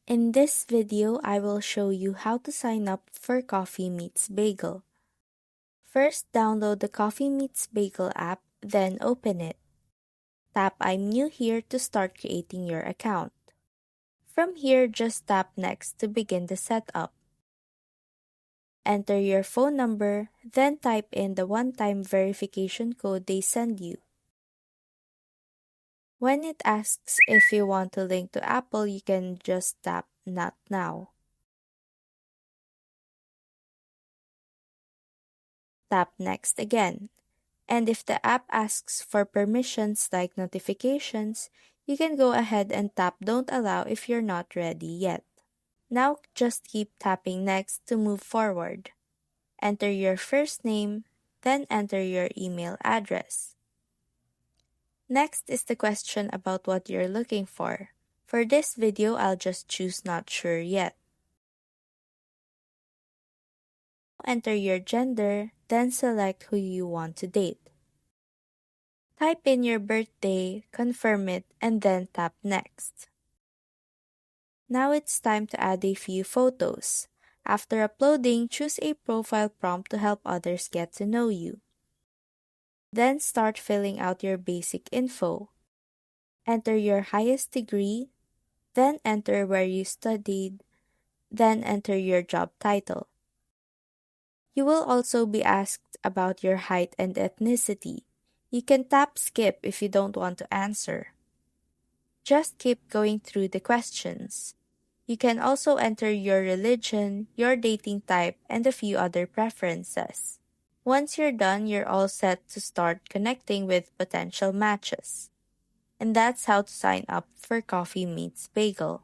In this video, I will show you how to sign up for Coffee Meets Bagel. First, download the Coffee Meets Bagel app, then open it. Tap I'm new here to start creating your account. From here, just tap Next to begin the setup. Enter your phone number, then type in the one-time verification code they send you. When it asks if you want to link to Apple, you can just tap Not Now. Tap Next again. And if the app asks for permissions like notifications, you can go ahead and tap Don't Allow if you're not ready yet. Now just keep tapping Next to move forward. Enter your first name, then enter your email address. Next is the question about what you're looking for. For this video, I'll just choose Not Sure Yet. Enter your gender, then select who you want to date. Type in your birthday, confirm it, and then tap Next. Now it's time to add a few photos. After uploading, choose a profile prompt to help others get to know you. Then start filling out your basic info. Enter your highest degree, then enter where you studied, then enter your job title. You will also be asked about your height and ethnicity. You can tap Skip if you don't want to answer. Just keep going through the questions. You can also enter your religion, your dating type, and a few other preferences. Once you're done, you're all set to start connecting with potential matches. And that's how to sign up for Coffee Meets Bagel.